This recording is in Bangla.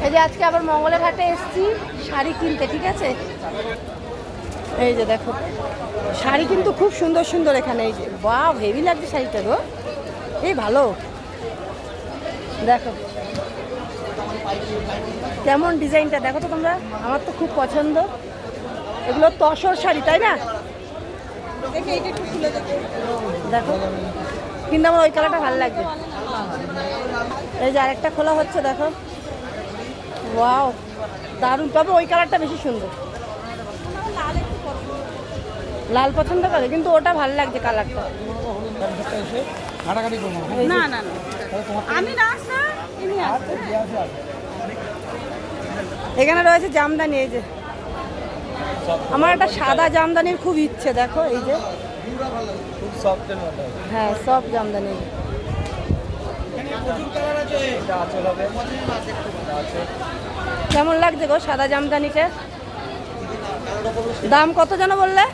এই যে আজকে আবার মঙ্গলের হাটে এসেছি শাড়ি কিনতে, ঠিক আছে? এই যে দেখো শাড়ি কিন্তু খুব সুন্দর সুন্দর এখানে। এই যে বাহ, হেভি লাগছে শাড়িটা গো, এই ভালো। দেখো কেমন ডিজাইনটা, দেখো তো তোমরা, আমার তো খুব পছন্দ। এগুলো তসর শাড়ি, তাই না? দেখো কিন্তু আমার ওই কালারটা ভালো লাগবে। এই যে আরেকটা খোলা হচ্ছে, দেখো ওয়াও দারুণ, তবে ওই কালারটা বেশি সুন্দর। লাল পছন্দ করে, কিন্তু ওটা ভালো লাগছে কালারটা। না না না, আমি না আসা ইনি আসবে। এখানে রয়েছে জামদানি। এই যে আমার একটা সাদা জামদানির খুব ইচ্ছে, দেখো এই যে, হ্যাঁ সব জামদানি। কেমন লাগছে গো সাদা জামদানিটা? দাম কত যেন বললে?